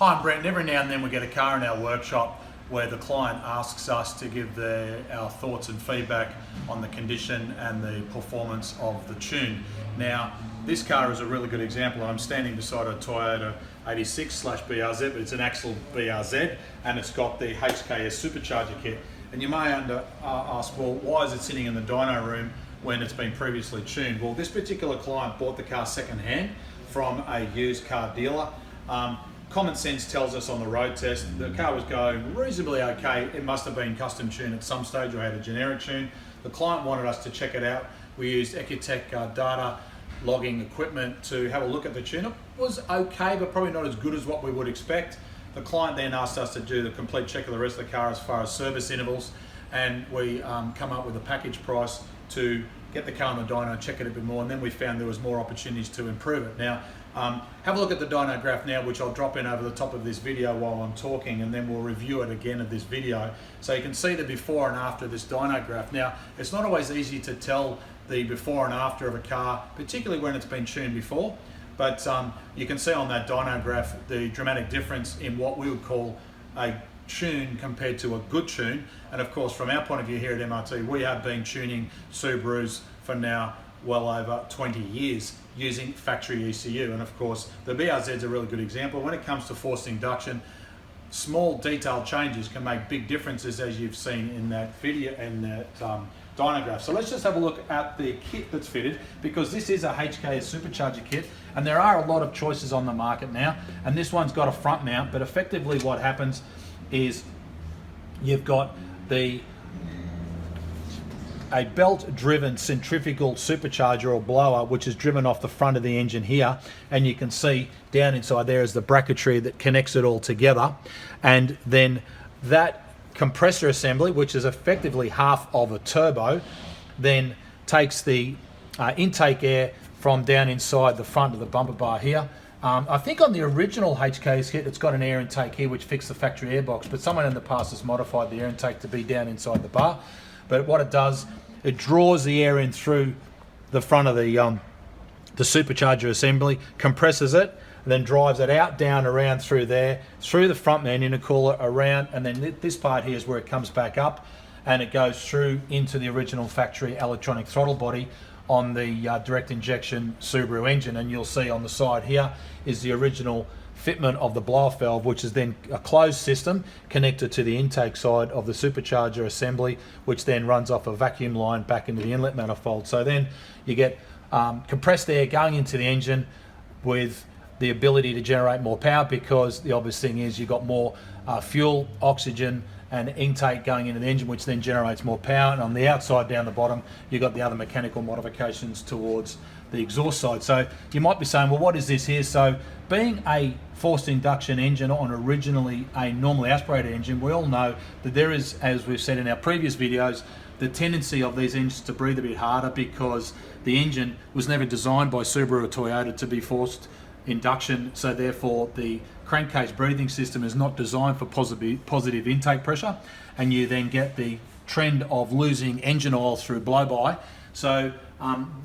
Hi, I'm Brent, and every now and then we get a car in our workshop where the client asks us to give our thoughts and feedback on the condition and the performance of the tune. Now, this car is a really good example, and I'm standing beside a Toyota 86/BRZ, but it's an Axle BRZ, and it's got the HKS Supercharger kit. And you may ask, well, why is it sitting in the dyno room when it's been previously tuned? Well, this particular client bought the car second-hand from a used car dealer. Common sense tells us on the road test the car was going reasonably okay. It must have been custom tuned at some stage or had a generic tune. The client wanted us to check it out. We used Ecotech data logging equipment to have a look at the tune. It was okay, but probably not as good as what we would expect. The client then asked us to do the complete check of the rest of the car as far as service intervals, and we come up with a package price to get the car on the dyno, check it a bit more, and then we found there was more opportunities to improve it. Now, have a look at the Dyno Graph now, which I'll drop in over the top of this video while I'm talking, and then we'll review it again at this video. So you can see the before and after this Dyno Graph. Now, it's not always easy to tell the before and after of a car, particularly when it's been tuned before, but you can see on that Dyno Graph the dramatic difference in what we would call a tune compared to a good tune. And of course, from our point of view here at MRT, we have been tuning Subarus for now well over 20 years using factory ECU. And of course, the BRZ is a really good example. When it comes to forced induction, small detailed changes can make big differences, as you've seen in that video and that Dyno Graph. So let's just have a look at the kit that's fitted, because this is a HKS Supercharger kit, and there are a lot of choices on the market now, and this one's got a front mount, but effectively what happens is you've got a belt-driven centrifugal supercharger or blower, which is driven off the front of the engine here, and you can see down inside there is the bracketry that connects it all together, and then that compressor assembly, which is effectively half of a turbo, then takes the intake air from down inside the front of the bumper bar here. I think on the original HKS kit, it's got an air intake here which fixed the factory airbox, but someone in the past has modified the air intake to be down inside the bar. But what it does, it draws the air in through the front of the supercharger assembly, compresses it, and then drives it out, down, around through there, through the front man intercooler, around, and then this part here is where it comes back up, and it goes through into the original factory electronic throttle body on the direct injection Subaru engine. And you'll see on the side here is the original fitment of the blow-off valve, which is then a closed system connected to the intake side of the supercharger assembly, which then runs off a vacuum line back into the inlet manifold. So then you get compressed air going into the engine with the ability to generate more power, because the obvious thing is you've got more fuel, oxygen, and intake going into the engine, which then generates more power. And on the outside down the bottom, you've got the other mechanical modifications towards the exhaust side. So you might be saying, well, what is this here? So being a forced induction engine on originally a normally aspirated engine, we all know that there is, as we've said in our previous videos, the tendency of these engines to breathe a bit harder, because the engine was never designed by Subaru or Toyota to be forced induction, so therefore the crankcase breathing system is not designed for positive intake pressure, and you then get the trend of losing engine oil through blow-by. So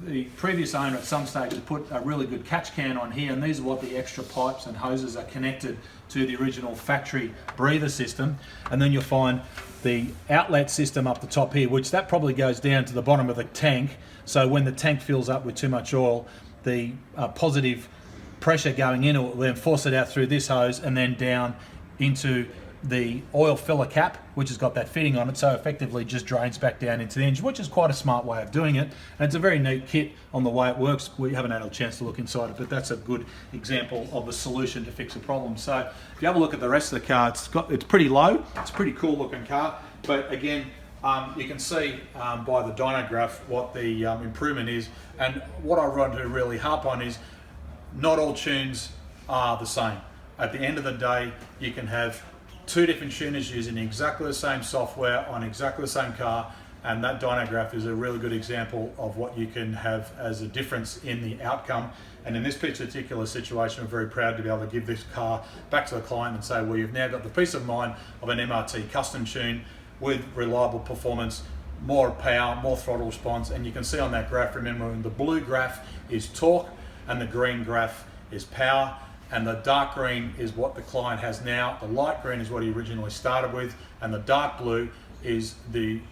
the previous owner at some stage has put a really good catch can on here, and these are what the extra pipes and hoses are connected to the original factory breather system. And then you'll find the outlet system up the top here, which that probably goes down to the bottom of the tank. So when the tank fills up with too much oil, the positive pressure going in will then force it out through this hose and then down into the oil filler cap, which has got that fitting on it, so effectively just drains back down into the engine, which is quite a smart way of doing it. And it's a very neat kit on the way it works. We haven't had a chance to look inside it, but that's a good example of a solution to fix a problem. So if you have a look at the rest of the car, it's pretty low, it's a pretty cool looking car, but again, you can see by the Dyno Graph what the improvement is. And what I want to really harp on is not all tunes are the same. At the end of the day, you can have two different tuners using exactly the same software on exactly the same car, and that Dyno Graph is a really good example of what you can have as a difference in the outcome. And in this particular situation, we're very proud to be able to give this car back to the client and say, well, you've now got the peace of mind of an MRT custom tune with reliable performance, more power, more throttle response. And you can see on that graph, remember, the blue graph is torque and the green graph is power. and the dark green is what the client has now. The light green is what he originally started with, and the dark blue is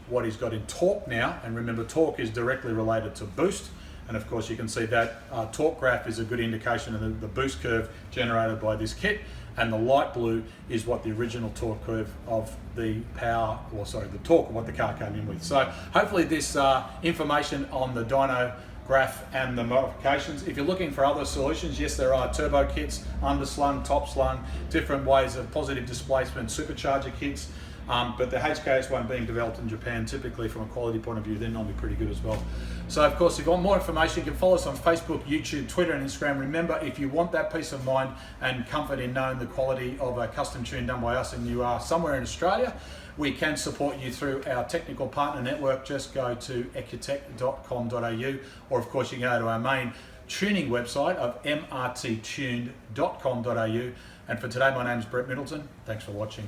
what he's got in torque now. And remember, torque is directly related to boost. And of course, you can see that torque graph is a good indication of the boost curve generated by this kit. And the light blue is what the original torque curve of the the torque of what the car came in with. So hopefully this information on the Dyno Graph and the modifications. If you're looking for other solutions, yes, there are turbo kits, underslung, top slung, different ways of positive displacement, supercharger kits. But the HKS one being developed in Japan, typically from a quality point of view, they're normally pretty good as well. So of course, if you want more information, you can follow us on Facebook, YouTube, Twitter and Instagram. Remember, if you want that peace of mind and comfort in knowing the quality of a custom tune done by us and you are somewhere in Australia, we can support you through our technical partner network. Just go to ecutech.com.au, or of course you can go to our main tuning website of mrttuned.com.au. And for today, my name is Brett Middleton. Thanks for watching.